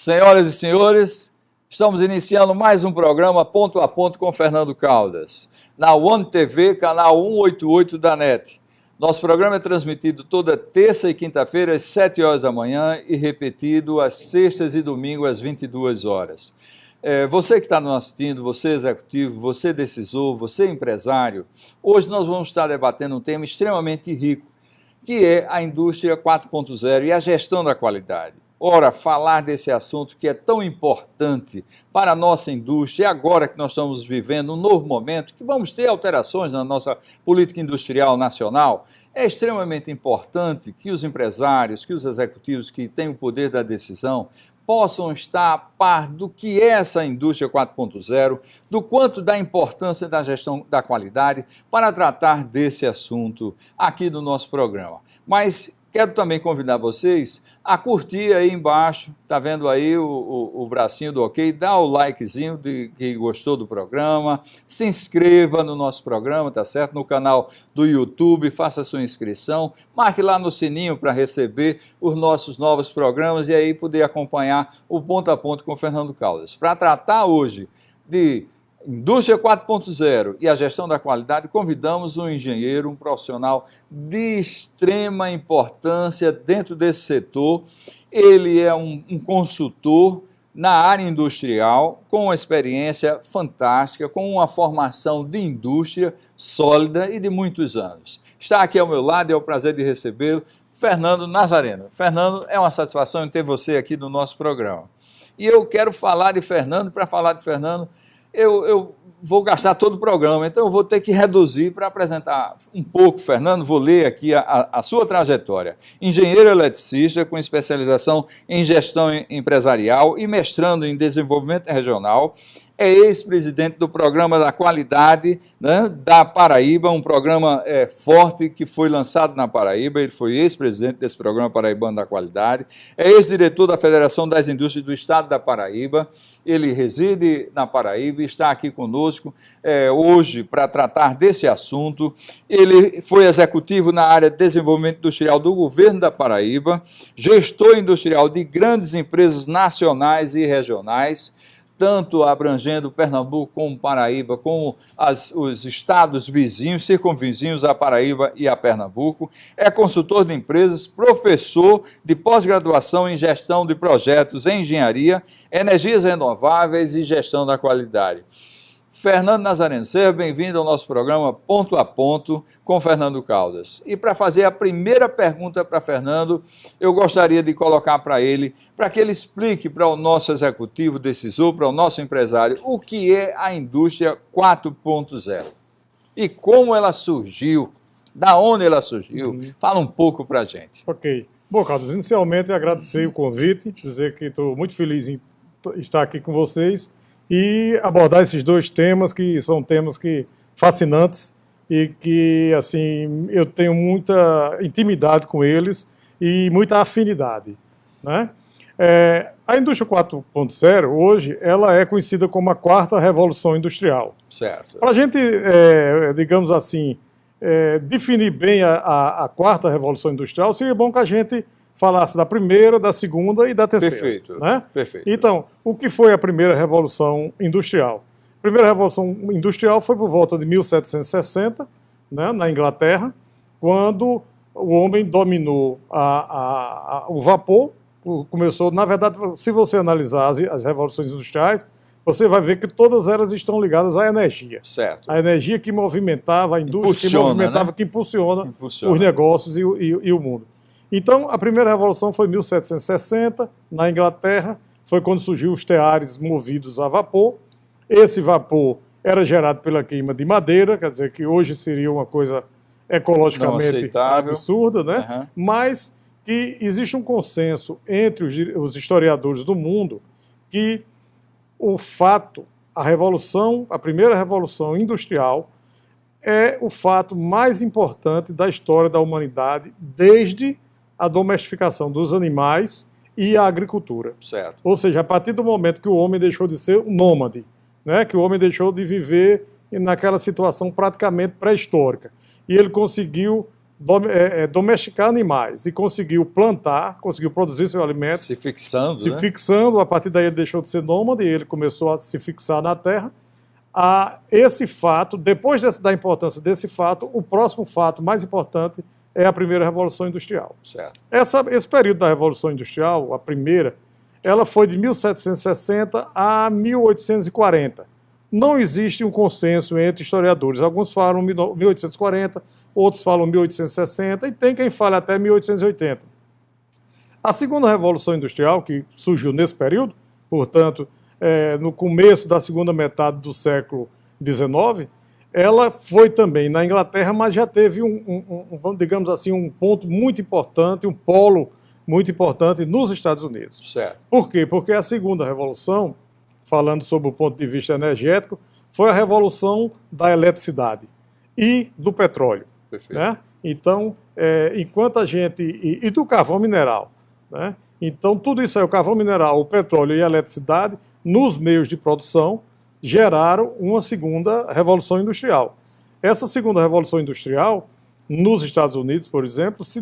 Senhoras e senhores, estamos iniciando mais um programa Ponto a Ponto com Fernando Caldas, na One TV, canal 188 da NET. Nosso programa é transmitido toda terça e quinta-feira às 7 horas da manhã e repetido às sextas e domingos às 22 horas. Você que está nos assistindo, você executivo, você decisor, você empresário, hoje nós vamos estar debatendo um tema extremamente rico, que é a indústria 4.0 e a gestão da qualidade. Ora, falar desse assunto que é tão importante para a nossa indústria, agora que nós estamos vivendo um novo momento, que vamos ter alterações na nossa política industrial nacional, é extremamente importante que os empresários, que os executivos que têm o poder da decisão, possam estar a par do que é essa indústria 4.0, do quanto da importância da gestão da qualidade para tratar desse assunto aqui no nosso programa. Mas quero também convidar vocês a curtir aí embaixo, tá vendo aí o bracinho do ok, dá o likezinho de que gostou do programa, se inscreva no nosso programa, tá certo? No canal do YouTube, faça a sua inscrição, marque lá no sininho para receber os nossos novos programas e aí poder acompanhar o Ponto a Ponto com o Fernando Caldas. Para tratar hoje de Indústria 4.0 e a gestão da qualidade, convidamos um engenheiro, um profissional de extrema importância dentro desse setor. Ele é um consultor na área industrial, com uma experiência fantástica, com uma formação de indústria sólida e de muitos anos. Está aqui ao meu lado, é um prazer de recebê-lo, Fernando Nazareno. Fernando, é uma satisfação ter você aqui no nosso programa. E eu quero falar de Fernando, para falar de Fernando, eu vou gastar todo o programa, então eu vou ter que reduzir para apresentar um pouco, Fernando, vou ler aqui a sua trajetória. Engenheiro eletricista com especialização em gestão empresarial e mestrando em desenvolvimento regional, é ex-presidente do Programa da Qualidade, né, da Paraíba, um programa forte que foi lançado na Paraíba, ele foi ex-presidente desse Programa Paraibano da Qualidade, é ex-diretor da Federação das Indústrias do Estado da Paraíba, ele reside na Paraíba e está aqui conosco hoje para tratar desse assunto. Ele foi executivo na área de desenvolvimento industrial do governo da Paraíba, gestor industrial de grandes empresas nacionais e regionais, tanto abrangendo Pernambuco como Paraíba, como os estados vizinhos, circunvizinhos a Paraíba e a Pernambuco. É consultor de empresas, professor de pós-graduação em gestão de projetos em engenharia, energias renováveis e gestão da qualidade. Fernando Nazareno, seja bem-vindo ao nosso programa Ponto a Ponto com Fernando Caldas. E para fazer a primeira pergunta para Fernando, eu gostaria de colocar para ele, para que ele explique para o nosso executivo decisor, para o nosso empresário, o que é a indústria 4.0 e como ela surgiu, da onde ela surgiu. Fala um pouco para a gente. Ok. Bom, Caldas, inicialmente agradecer o convite, dizer que estou muito feliz em estar aqui com vocês e abordar esses dois temas que são temas fascinantes e que assim eu tenho muita intimidade com eles e muita afinidade, né? A indústria 4.0 hoje ela é conhecida como a quarta revolução industrial. Certo. Para a gente, digamos assim, definir bem a quarta revolução industrial, seria bom que a gente falasse da primeira, da segunda e da terceira. Perfeito, né? Perfeito. Então, o que foi a primeira revolução industrial? A primeira revolução industrial foi por volta de 1760, né, na Inglaterra, quando o homem dominou o vapor. Começou, na verdade, se você analisar as revoluções industriais, você vai ver que todas elas estão ligadas à energia. Certo. A energia que movimentava a indústria, que movimentava, né? Que impulsiona os negócios e o mundo. Então, a primeira revolução foi em 1760, na Inglaterra, foi quando surgiu os teares movidos a vapor. Esse vapor era gerado pela queima de madeira, quer dizer que hoje seria uma coisa ecologicamente absurda, né? Uhum. Mas que existe um consenso entre os historiadores do mundo que o fato, a primeira revolução industrial, é o fato mais importante da história da humanidade desde a domesticação dos animais e a agricultura. Certo. Ou seja, a partir do momento que o homem deixou de ser um nômade, né, que o homem deixou de viver naquela situação praticamente pré-histórica, e ele conseguiu domesticar animais e conseguiu plantar, conseguiu produzir seu alimento. Se fixando, Se fixando, a partir daí ele deixou de ser nômade e ele começou a se fixar na terra. Esse fato, depois da importância desse fato, o próximo fato mais importante é a primeira Revolução Industrial. Certo. Esse período da Revolução Industrial, a primeira, ela foi de 1760 a 1840. Não existe um consenso entre historiadores. Alguns falam 1840, outros falam 1860, e tem quem fale até 1880. A segunda Revolução Industrial, que surgiu nesse período, portanto, no começo da segunda metade do século XIX, ela foi também na Inglaterra, mas já teve digamos assim, um ponto muito importante, um polo muito importante nos Estados Unidos. Certo. Por quê? Porque a segunda revolução, falando sobre o ponto de vista energético, foi a revolução da eletricidade e do petróleo. Perfeito. Né? Então, enquanto a gente... E do carvão mineral. Né? Então, tudo isso aí, o carvão mineral, o petróleo e a eletricidade, nos meios de produção, geraram uma segunda revolução industrial. Essa segunda revolução industrial, nos Estados Unidos, por exemplo, se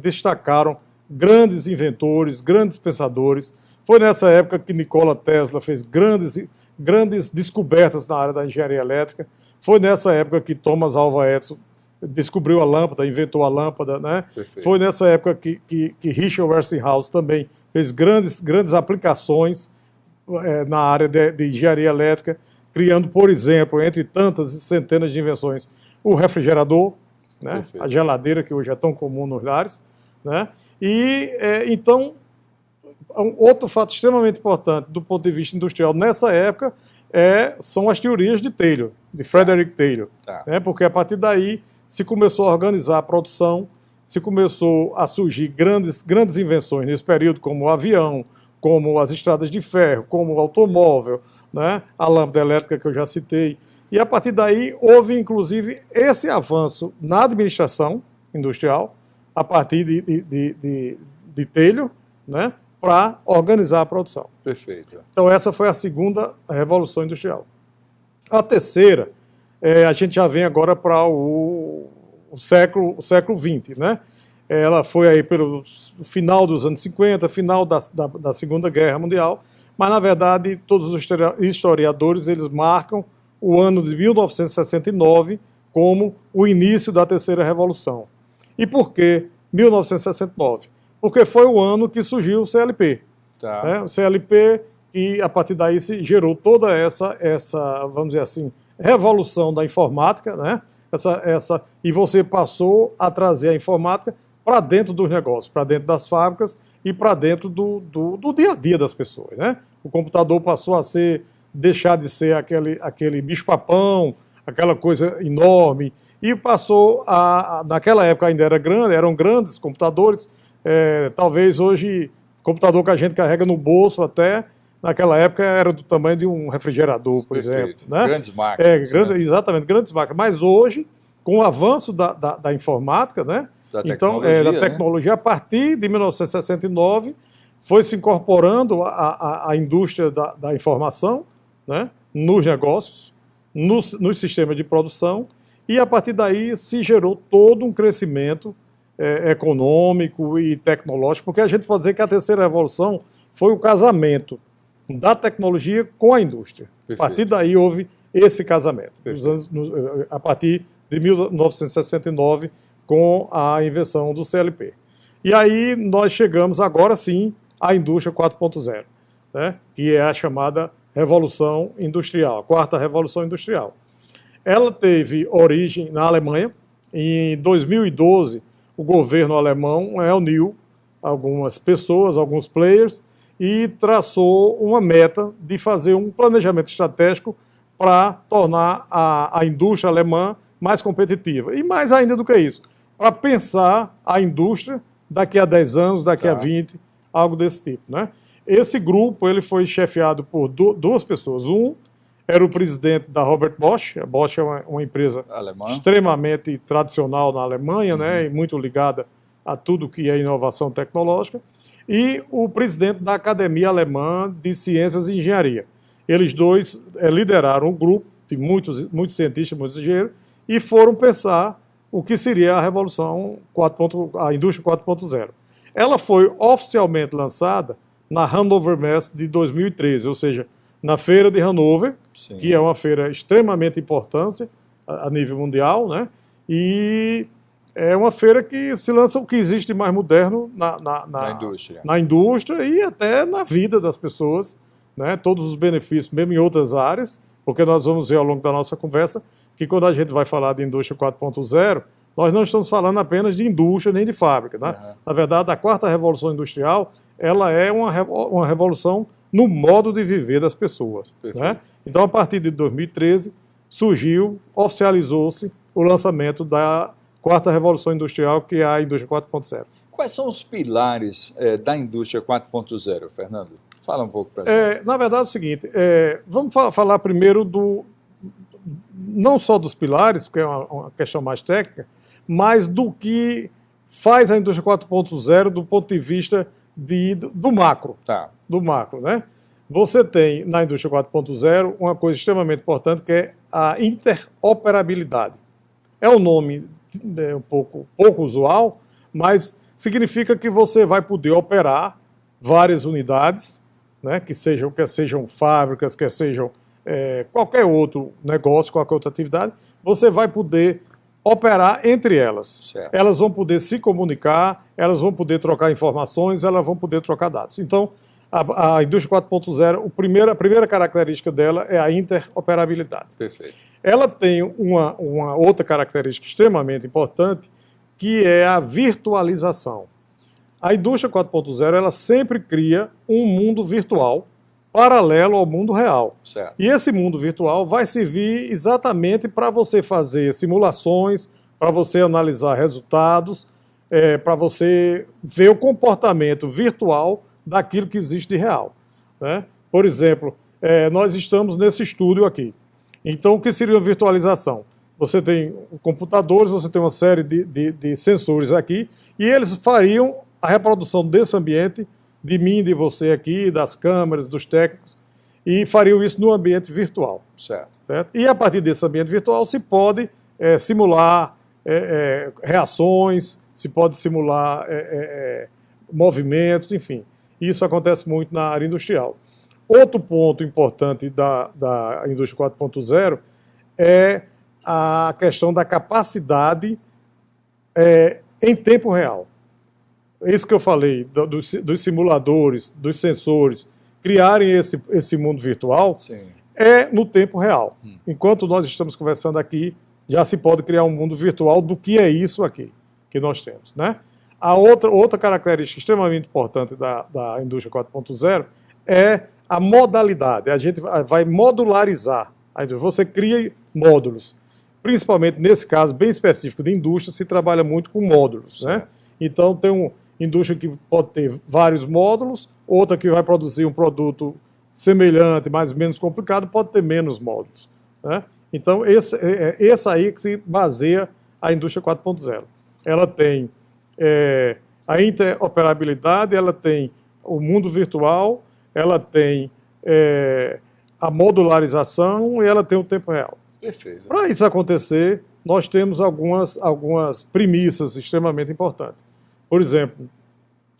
destacaram grandes inventores, grandes pensadores. Foi nessa época que Nikola Tesla fez grandes descobertas na área da engenharia elétrica. Foi nessa época que Thomas Alva Edison descobriu a lâmpada, inventou a lâmpada, né? Foi nessa época que Richard Westinghouse também fez grandes aplicações na área de engenharia elétrica, criando, por exemplo, entre tantas centenas de invenções, o refrigerador, né? A geladeira, que hoje é tão comum nos lares, né? Então, outro fato extremamente importante do ponto de vista industrial nessa época são as teorias de Taylor, de Frederick Taylor, né? Porque a partir daí se começou a organizar a produção, se começou a surgir grandes invenções nesse período, como o avião, como as estradas de ferro, como o automóvel, né? A lâmpada elétrica que eu já citei. E a partir daí houve, inclusive, esse avanço na administração industrial, a partir de Taylor, né? Para organizar a produção. Perfeito. Então essa foi a segunda Revolução Industrial. A terceira, a gente já vem agora para o século XX, né? Ela foi aí pelo final dos anos 50, final da Segunda Guerra Mundial, mas na verdade todos os historiadores eles marcam o ano de 1969 como o início da terceira revolução. E por que 1969? Porque foi o ano que surgiu o CLP. Tá. Né? O CLP, e a partir daí se gerou toda essa, vamos dizer assim, revolução da informática, né? E você passou a trazer a informática para dentro dos negócios, para dentro das fábricas e para dentro do dia a dia das pessoas, né? O computador passou a deixar de ser aquele bicho-papão, aquela coisa enorme, e passou naquela época ainda eram grandes computadores, talvez hoje, computador que a gente carrega no bolso até, naquela época era do tamanho de um refrigerador, por exemplo. Né? Grandes máquinas. Exatamente, grandes máquinas. Mas hoje, com o avanço da informática, né? Da tecnologia, a partir de 1969, foi se incorporando a indústria da informação, né? Nos negócios, nos sistemas de produção, e a partir daí se gerou todo um crescimento econômico e tecnológico, porque a gente pode dizer que a terceira revolução foi o casamento da tecnologia com a indústria. Perfeito. A partir daí houve esse casamento, a partir de 1969, com a invenção do CLP. E aí nós chegamos agora sim à indústria 4.0, né, que é a chamada Revolução Industrial, a quarta Revolução Industrial. Ela teve origem na Alemanha. Em 2012, o governo alemão reuniu algumas pessoas, alguns players, e traçou uma meta de fazer um planejamento estratégico para tornar a indústria alemã mais competitiva. E mais ainda do que isso, para pensar a indústria daqui a 10 anos, daqui a 20, algo desse tipo, né? Esse grupo ele foi chefiado por duas pessoas. Um era o presidente da Robert Bosch. A Bosch é uma empresa extremamente tradicional na Alemanha, né, e muito ligada a tudo que é inovação tecnológica. E o presidente da Academia Alemã de Ciências e Engenharia. Eles dois lideraram um grupo de muitos cientistas, muitos engenheiros, e foram pensar o que seria a Revolução 4. A Indústria 4.0. Ela foi oficialmente lançada na Hannover Messe de 2013, ou seja, na Feira de Hannover, sim, que é uma feira extremamente importante a nível mundial, né? E é uma feira que se lança o que existe de mais moderno na indústria e até na vida das pessoas, né? Todos os benefícios, mesmo em outras áreas, porque nós vamos ver ao longo da nossa conversa que quando a gente vai falar de indústria 4.0, nós não estamos falando apenas de indústria nem de fábrica, né? Uhum. Na verdade, a quarta revolução industrial, ela é uma revolução no modo de viver das pessoas, né? Então, a partir de 2013, surgiu, oficializou-se o lançamento da quarta revolução industrial, que é a indústria 4.0. Quais são os pilares da indústria 4.0, Fernando? Fala um pouco para a gente. Na verdade, é o seguinte, vamos falar primeiro não só dos pilares, porque é uma questão mais técnica, mas do que faz a indústria 4.0 do ponto de vista do macro. Tá. Do macro, né? Você tem na indústria 4.0 uma coisa extremamente importante que é a interoperabilidade. É um nome um pouco usual, mas significa que você vai poder operar várias unidades, né, que sejam fábricas, que sejam qualquer outro negócio, qualquer outra atividade, você vai poder operar entre elas. Certo. Elas vão poder se comunicar, elas vão poder trocar informações, elas vão poder trocar dados. Então, a indústria 4.0, a primeira característica dela é a interoperabilidade. Perfeito. Ela tem uma outra característica extremamente importante, que é a virtualização. A indústria 4.0 ela sempre cria um mundo virtual paralelo ao mundo real. Certo. E esse mundo virtual vai servir exatamente para você fazer simulações, para você analisar resultados, para você ver o comportamento virtual daquilo que existe de real, né? Por exemplo, nós estamos nesse estúdio aqui. Então, o que seria uma virtualização? Você tem computadores, você tem uma série de sensores aqui, e eles fariam a reprodução desse ambiente, de mim, de você aqui, das câmeras, dos técnicos, e fariam isso no ambiente virtual. Certo. Certo? E a partir desse ambiente virtual se pode simular reações, se pode simular movimentos, enfim. Isso acontece muito na área industrial. Outro ponto importante da indústria 4.0 é a questão da capacidade em tempo real. Isso que eu falei, dos simuladores, dos sensores, criarem esse mundo virtual, sim, no tempo real. Enquanto nós estamos conversando aqui, já se pode criar um mundo virtual do que é isso aqui que nós temos, né? A outra característica extremamente importante da indústria 4.0 é a modalidade. A gente vai modularizar. Você cria módulos. Principalmente nesse caso bem específico de indústria, se trabalha muito com módulos, né? Então tem uma indústria que pode ter vários módulos, outra que vai produzir um produto semelhante, mais menos complicado, pode ter menos módulos, né? Então esse aí que se baseia a indústria 4.0. Ela tem a interoperabilidade, ela tem o mundo virtual, ela tem a modularização e ela tem o tempo real. Perfeito. Para isso acontecer, nós temos algumas premissas extremamente importantes. Por exemplo,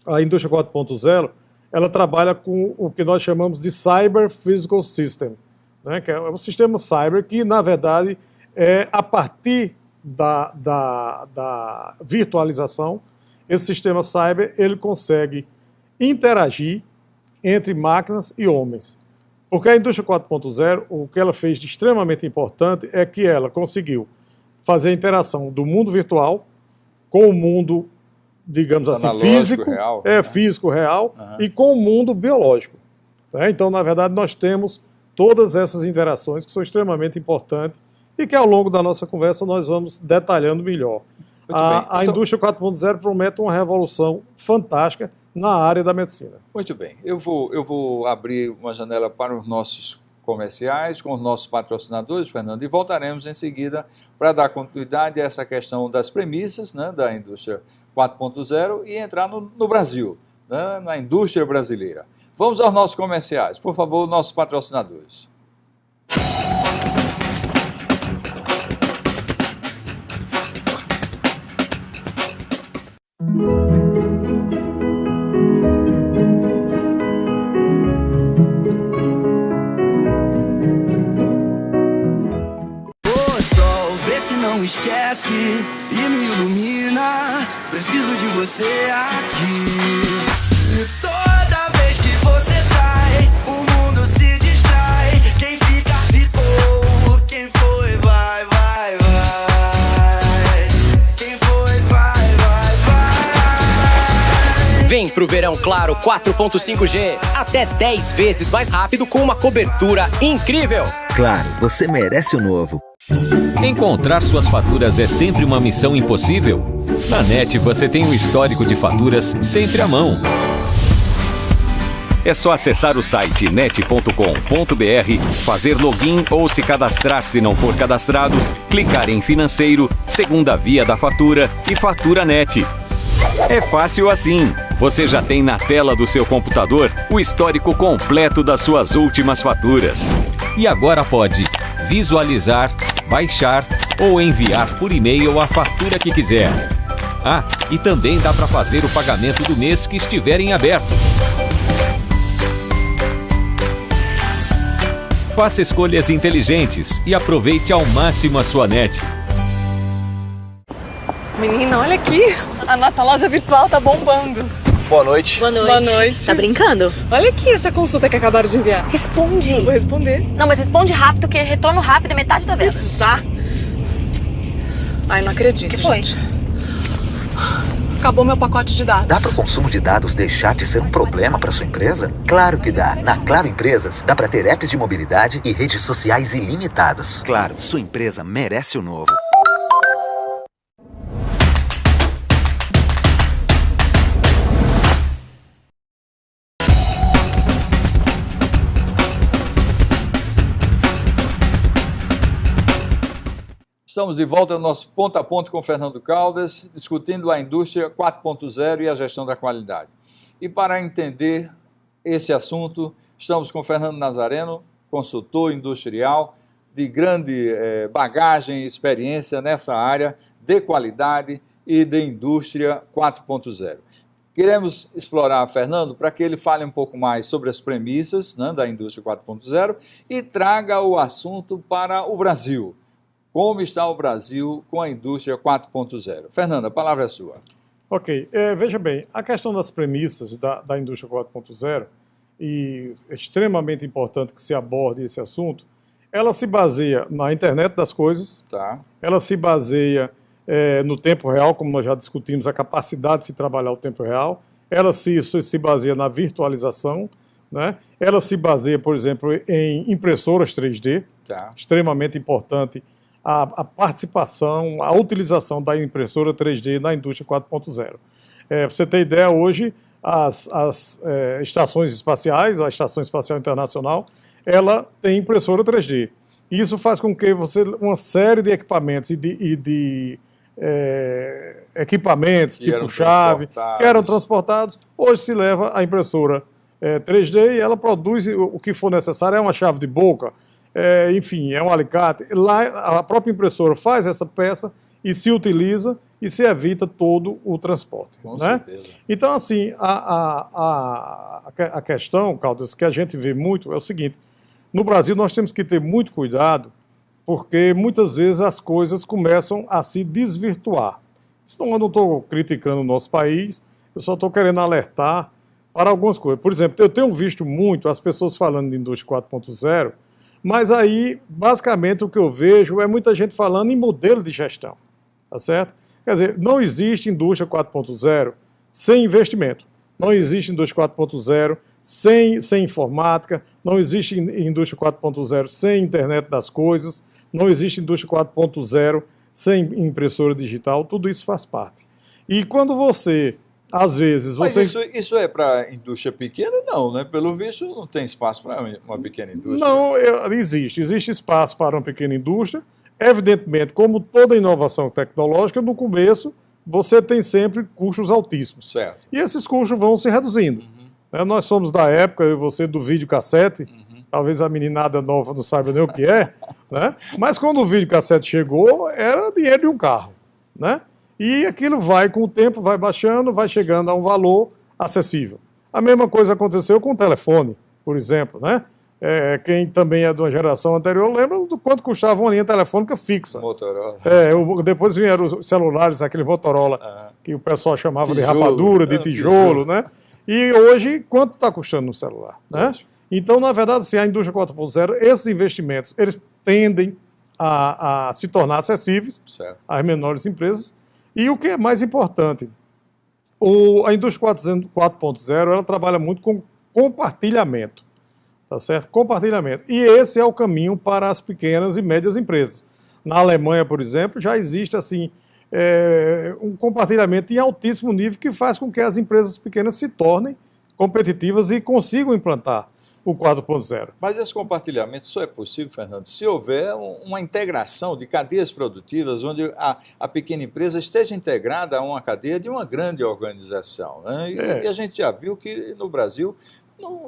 a indústria 4.0, ela trabalha com o que nós chamamos de Cyber Physical System, né, que é um sistema cyber que, na verdade, a partir da virtualização, esse sistema cyber ele consegue interagir entre máquinas e homens. Porque a indústria 4.0, o que ela fez de extremamente importante é que ela conseguiu fazer a interação do mundo virtual com o mundo, digamos assim, físico, real, físico real, e com o mundo biológico. Né? Então, na verdade, nós temos todas essas interações que são extremamente importantes e que ao longo da nossa conversa nós vamos detalhando melhor. A indústria 4.0 promete uma revolução fantástica na área da medicina. Muito bem. Eu vou abrir uma janela para os nossos comerciais, com os nossos patrocinadores, Fernando, e voltaremos em seguida para dar continuidade a essa questão das premissas, né, da indústria 4.0 e entrar no Brasil, né, na indústria brasileira. Vamos aos nossos comerciais. Por favor, nossos patrocinadores. não esquece e me ilumina. Preciso de você aqui. E toda vez que você sai, o mundo se distrai. Quem fica, ficou. Quem foi, vai, vai, vai. Quem foi, vai, vai, vai. Vem pro Verão Claro 4.5G, até 10 vezes mais rápido com uma cobertura incrível. Claro, você merece o novo. Encontrar suas faturas é sempre uma missão impossível? Na NET você tem um histórico de faturas sempre à mão. É só acessar o site net.com.br, fazer login ou se cadastrar se não for cadastrado, clicar em Financeiro, segunda via da fatura e Fatura NET. É fácil assim. Você já tem na tela do seu computador o histórico completo das suas últimas faturas. E agora pode visualizar, baixar ou enviar por e-mail a fatura que quiser. Ah, e também dá para fazer o pagamento do mês que estiver em aberto. Faça escolhas inteligentes e aproveite ao máximo a sua NET. Menina, olha aqui. A nossa loja virtual tá bombando. Boa noite. Boa noite. Boa noite. Tá brincando? Olha aqui essa consulta que acabaram de enviar. Responde. Eu vou responder. Não, mas responde rápido, que retorno rápido é metade da venda. Já. Ai, não acredito, que foi? gente. Acabou meu pacote de dados. Dá para o consumo de dados deixar de ser um problema para sua empresa? Claro que dá. Na Claro Empresas, dá para ter apps de mobilidade e redes sociais ilimitados. Claro, sua empresa merece o novo. Estamos de volta no nosso Ponto a Ponto com Fernando Caldas, discutindo a indústria 4.0 e a gestão da qualidade. E para entender esse assunto, estamos com Fernando Nazareno, consultor industrial de grande bagagem e experiência nessa área de qualidade e de indústria 4.0. Queremos explorar Fernando para que ele fale um pouco mais sobre as premissas, né, da indústria 4.0 e traga o assunto para o Brasil. Como está o Brasil com a indústria 4.0? Fernando, a palavra é sua. Ok. Veja bem, a questão das premissas da indústria 4.0, e é extremamente importante que se aborde esse assunto, ela se baseia na internet das coisas, tá. Ela se baseia no tempo real, como nós já discutimos, a capacidade de se trabalhar o tempo real, ela se baseia na virtualização, né? Ela se baseia, por exemplo, em impressoras 3D, tá. Extremamente importante a participação, a utilização da impressora 3D na indústria 4.0. Para você ter ideia, hoje as estações espaciais, a Estação Espacial Internacional, ela tem impressora 3D. Isso faz com que uma série de equipamentos e de equipamentos, tipo chave, que eram transportados, hoje se leva a impressora 3D e ela produz o que for necessário, é uma chave de boca, enfim, é um alicate. Lá a própria impressora faz essa peça e se utiliza e se evita todo o transporte. Com né? certeza. Então, assim, a questão, Caldas, que a gente vê muito é o seguinte: no Brasil nós temos que ter muito cuidado, porque muitas vezes as coisas começam a se desvirtuar. Então, eu não estou criticando o nosso país, eu só estou querendo alertar para algumas coisas. Por exemplo, eu tenho visto muito as pessoas falando de indústria 4.0, mas aí, basicamente, o que eu vejo é muita gente falando em modelo de gestão, tá certo? Quer dizer, não existe indústria 4.0 sem investimento, não existe indústria 4.0 sem informática, não existe indústria 4.0 sem internet das coisas, não existe indústria 4.0 sem impressora digital, tudo isso faz parte. E quando você, às vezes... Mas isso é para indústria pequena? Não, né? Pelo visto, não tem espaço para uma pequena indústria. Não, existe espaço para uma pequena indústria. Evidentemente, como toda inovação tecnológica, no começo você tem sempre custos altíssimos. Certo. E esses custos vão se reduzindo. Nós somos da época, eu e você, do videocassete, talvez a meninada nova não saiba nem o que é, né? Mas quando o videocassete chegou, era dinheiro de um carro, né? E aquilo vai, com o tempo, vai baixando, vai chegando a um valor acessível. A mesma coisa aconteceu com o telefone, por exemplo, né? quem também é de uma geração anterior lembra do quanto custava uma linha telefônica fixa. Motorola. Depois vieram os celulares, aquele Motorola, que o pessoal chamava de rapadura, de tijolo, né? E hoje, quanto está custando no celular? Né? Então, na verdade, assim, a indústria 4.0, esses investimentos, eles tendem a se tornar acessíveis às menores empresas. E o que é mais importante, a indústria 4.0, ela trabalha muito com compartilhamento. Tá certo? Compartilhamento. E esse é o caminho para as pequenas e médias empresas. Na Alemanha, por exemplo, já existe assim, um compartilhamento em altíssimo nível que faz com que as empresas pequenas se tornem competitivas e consigam implantar o 4.0. Mas esse compartilhamento só é possível, Fernando, se houver uma integração de cadeias produtivas, onde a pequena empresa esteja integrada a uma cadeia de uma grande organização. Né? E a gente já viu que no Brasil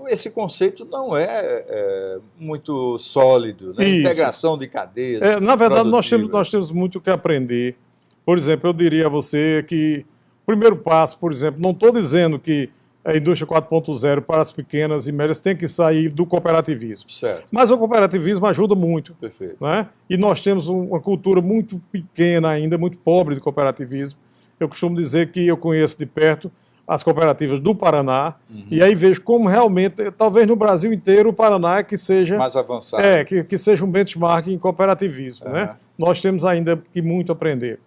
esse conceito não é muito sólido, né? Integração de cadeias. Na verdade, nós temos muito o que aprender. Por exemplo, eu diria a você que o primeiro passo, por exemplo, não estou dizendo que a indústria 4.0 para as pequenas e médias tem que sair do cooperativismo. Certo. Mas o cooperativismo ajuda muito. Perfeito. Né? E nós temos uma cultura muito pequena ainda, muito pobre de cooperativismo. Eu costumo dizer que eu conheço de perto as cooperativas do Paraná, e aí vejo como realmente, talvez no Brasil inteiro, o Paraná que seja mais avançado. Que seja um benchmark em cooperativismo. Né? Nós temos ainda que muito aprender.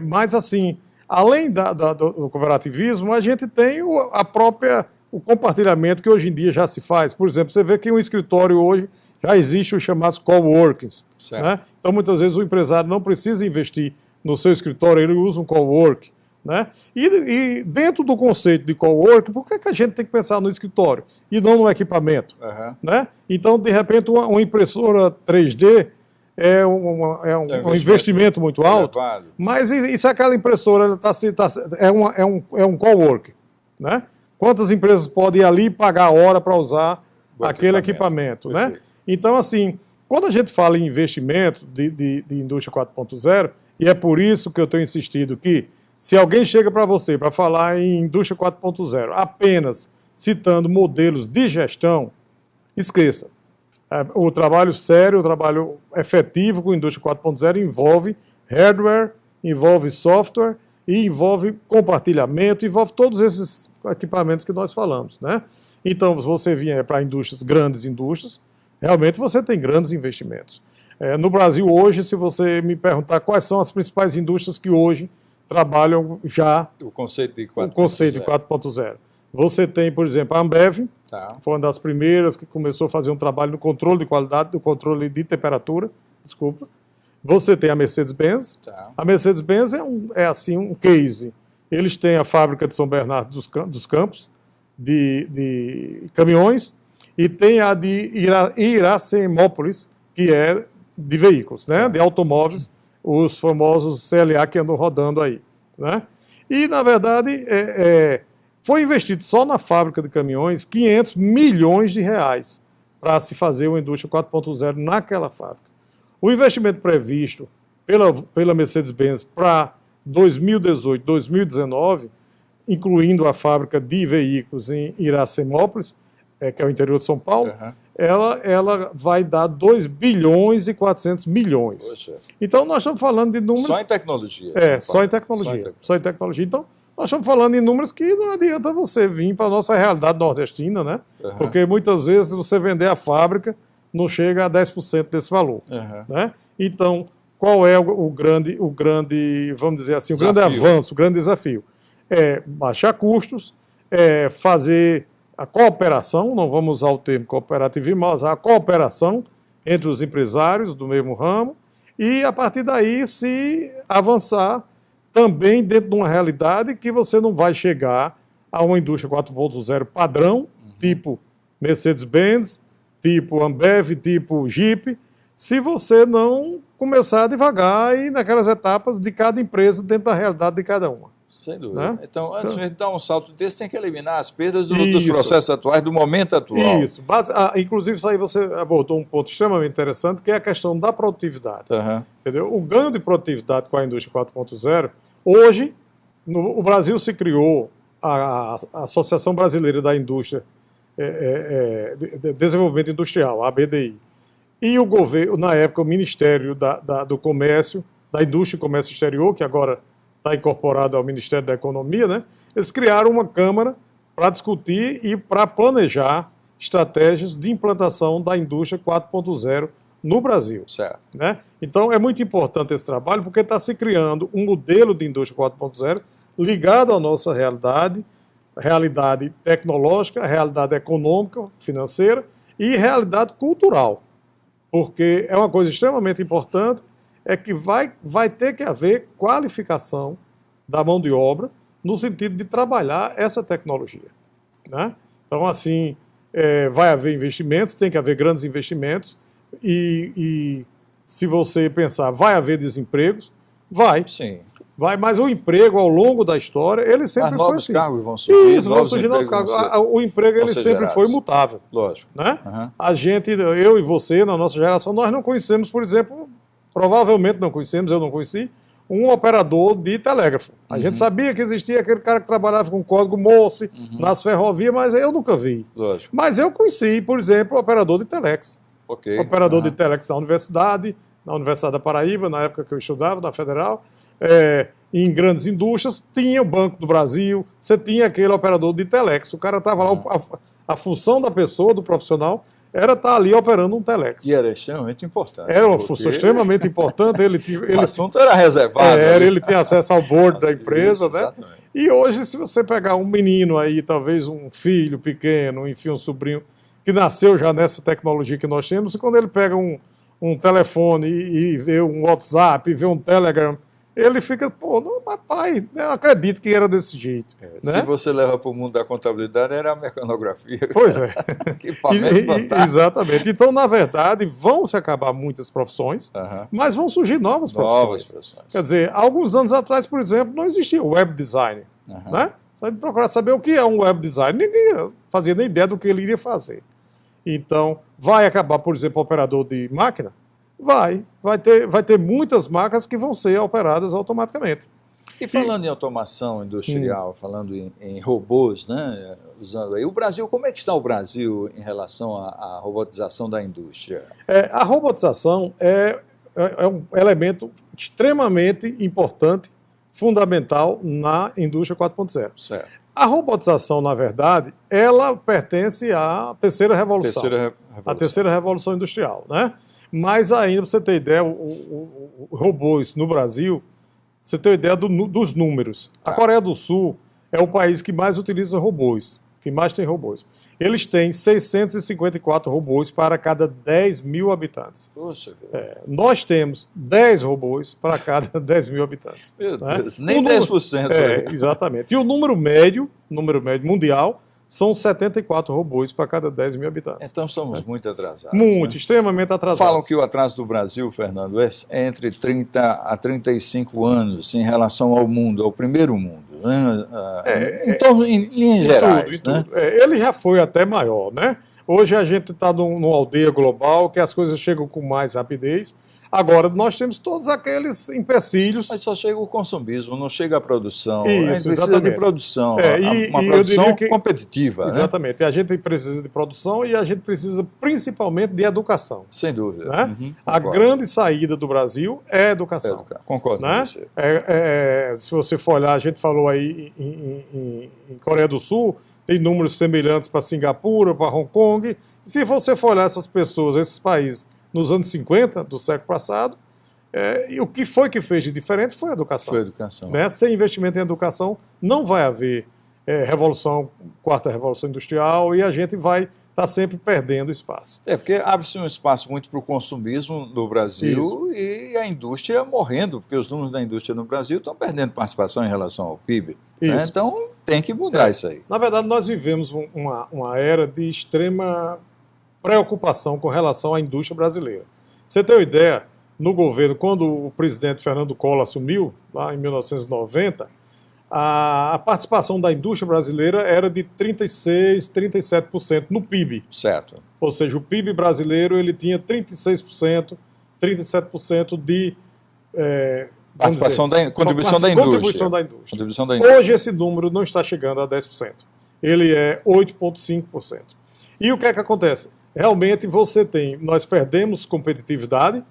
Mas assim, além do cooperativismo, a gente tem o compartilhamento que hoje em dia já se faz. Por exemplo, você vê que um escritório hoje já existe os chamados coworkings. Né? Então, muitas vezes o empresário não precisa investir no seu escritório, ele usa um coworking. Né? E dentro do conceito de coworking, por que a gente tem que pensar no escritório e não no equipamento? Né? Então, de repente, uma impressora 3D é um investimento muito alto, mas e se aquela impressora é um coworking? Né? Quantas empresas podem ir ali e pagar a hora para usar aquele equipamento? Né? Então, assim, quando a gente fala em investimento de indústria 4.0, e é por isso que eu tenho insistido que se alguém chega para você para falar em indústria 4.0 apenas citando modelos de gestão, esqueça. O trabalho sério, o trabalho efetivo com a indústria 4.0 envolve hardware, envolve software e envolve compartilhamento, envolve todos esses equipamentos que nós falamos. Né? Então, se você vier para grandes indústrias, realmente você tem grandes investimentos. No Brasil hoje, se você me perguntar quais são as principais indústrias que hoje trabalham já o conceito de 4.0. Você tem, por exemplo, a Ambev, foi uma das primeiras que começou a fazer um trabalho no controle de qualidade, no controle de temperatura, desculpa. Você tem a Mercedes-Benz. A Mercedes-Benz é assim um case. Eles têm a fábrica de São Bernardo dos Campos, de caminhões, e tem a de Iracemópolis, que é de veículos, né, de automóveis, os famosos CLA que andam rodando aí. Né? E, na verdade, foi investido só na fábrica de caminhões 500 milhões de reais para se fazer uma indústria 4.0 naquela fábrica. O investimento previsto pela Mercedes-Benz para 2018, 2019, incluindo a fábrica de veículos em Iracemópolis, que é o interior de São Paulo, ela vai dar 2 bilhões e 400 milhões. Poxa. Então, nós estamos falando de números... Só em tecnologia. Só em tecnologia. Só em tecnologia. Então, nós estamos falando em números que não adianta você vir para a nossa realidade nordestina, né? Porque muitas vezes você vender a fábrica não chega a 10% desse valor. Né? Então, qual é o grande, vamos dizer assim, grande avanço, o grande desafio? É baixar custos, fazer a cooperação, não vamos usar o termo cooperativismo, mas a cooperação entre os empresários do mesmo ramo e, a partir daí, se avançar também dentro de uma realidade que você não vai chegar a uma indústria 4.0 padrão, tipo Mercedes-Benz, tipo Ambev, tipo Jeep, se você não começar devagar e naquelas etapas de cada empresa dentro da realidade de cada uma. Sem dúvida. Né? Então, antes de dar um salto desse, tem que eliminar as perdas dos processos atuais, do momento atual. Isso. Inclusive, isso aí você abordou um ponto extremamente interessante, que é a questão da produtividade. Entendeu? O ganho de produtividade com a indústria 4.0, hoje, o Brasil se criou a Associação Brasileira da Indústria Desenvolvimento Industrial, a BDI. E o governo, na época, o Ministério do Comércio, da Indústria e Comércio Exterior, que agora está incorporado ao Ministério da Economia, né? Eles criaram uma Câmara para discutir e para planejar estratégias de implantação da indústria 4.0 no Brasil. Certo. Né? Então, é muito importante esse trabalho, porque está se criando um modelo de indústria 4.0 ligado à nossa realidade tecnológica, realidade econômica, financeira e realidade cultural. Porque é uma coisa extremamente importante, é que vai ter que haver qualificação da mão de obra no sentido de trabalhar essa tecnologia. Né? Então, assim, vai haver investimentos, tem que haver grandes investimentos, e se você pensar, vai haver desempregos? Vai. Sim. Vai, mas o emprego, ao longo da história, ele sempre foi novos assim. cargos vão surgir. Isso, vão surgir novos cargos. O emprego, ele sempre gerados. foi mutável. Lógico. Né? A gente, eu e você, na nossa geração, nós não conhecemos, por exemplo, provavelmente não conhecemos, eu não conheci, um operador de telégrafo. A gente sabia que existia aquele cara que trabalhava com código Morse nas ferrovias, mas eu nunca vi. Lógico. Mas eu conheci, por exemplo, o operador de telex. Okay. Operador de telex na Universidade da Paraíba, na época que eu estudava, na Federal. Em grandes indústrias, tinha o Banco do Brasil, você tinha aquele operador de telex. O cara estava lá, a função da pessoa, do profissional, era estar ali operando um telex. E era extremamente importante. Era uma função extremamente importante. O assunto era reservado. Ele tinha acesso ao board da empresa. Isso, né? Exatamente. E hoje, se você pegar um menino aí, talvez um filho pequeno, enfim, um sobrinho, que nasceu já nessa tecnologia que nós temos, e quando ele pega um telefone e vê um WhatsApp, e vê um Telegram, ele fica, mas pai, eu acredito que era desse jeito. Né? Se você leva para o mundo da contabilidade, era a mecanografia. Pois é. Equipamento fantástico. Exatamente. Então, na verdade, vão se acabar muitas profissões, mas vão surgir novas profissões. Quer dizer, alguns anos atrás, por exemplo, não existia web design. Né? Você vai procurar saber o que é um web design. Ninguém fazia nem ideia do que ele iria fazer. Então, vai acabar, por exemplo, operador de máquina? Vai ter muitas máquinas que vão ser operadas automaticamente. E falando em automação industrial, falando em robôs, né, usando aí, o Brasil, como é que está o Brasil em relação à robotização da indústria? A robotização é um elemento extremamente importante, fundamental na indústria 4.0. Certo. A robotização, na verdade, ela pertence à terceira revolução. A terceira revolução industrial, né? Mas ainda, para você ter ideia, os robôs no Brasil, você tem ideia dos números. A Coreia do Sul é o país que mais utiliza robôs, que mais tem robôs. Eles têm 654 robôs para cada 10 mil habitantes. Poxa, nós temos 10 robôs para cada 10 mil habitantes. Meu Deus, nem 10%. Exatamente. E o número médio mundial, são 74 robôs para cada 10 mil habitantes. Então somos muito atrasados. Muito, né? Extremamente atrasados. Falam que o atraso do Brasil, Fernando, é entre 30 a 35 anos em relação ao mundo, ao primeiro mundo. Né? Em linhas gerais. Tudo. Ele já foi até maior. Né? Hoje a gente está numa aldeia global que as coisas chegam com mais rapidez. Agora, nós temos todos aqueles empecilhos. Mas só chega o consumismo, não chega a produção. Isso, a gente precisa exatamente. de produção, uma e produção competitiva. Exatamente. Né? A gente precisa de produção e a gente precisa principalmente de educação. Sem dúvida. Né? A grande saída do Brasil é a educação. Concordo né? com você. Se você for olhar, a gente falou aí em Coreia do Sul, tem números semelhantes para Singapura, para Hong Kong. E se você for olhar essas pessoas, esses países, nos anos 50 do século passado, e o que foi que fez de diferente foi a educação. Foi a educação. Né? Sem investimento em educação, não vai haver quarta revolução industrial, e a gente vai estar sempre perdendo espaço. Porque abre-se um espaço muito para o consumismo no Brasil. Isso. E a indústria morrendo, porque os números da indústria no Brasil estão perdendo participação em relação ao PIB. Né? Então tem que mudar isso aí. Na verdade, nós vivemos uma era de extrema preocupação com relação à indústria brasileira. Você tem uma ideia, no governo, quando o presidente Fernando Collor assumiu, lá em 1990, a participação da indústria brasileira era de 36%, 37% no PIB. Certo. Ou seja, o PIB brasileiro ele tinha 36%, 37% de participação contribuição da indústria. Hoje esse número não está chegando a 10%. Ele é 8,5%. E o que é que acontece? Realmente nós perdemos competitividade,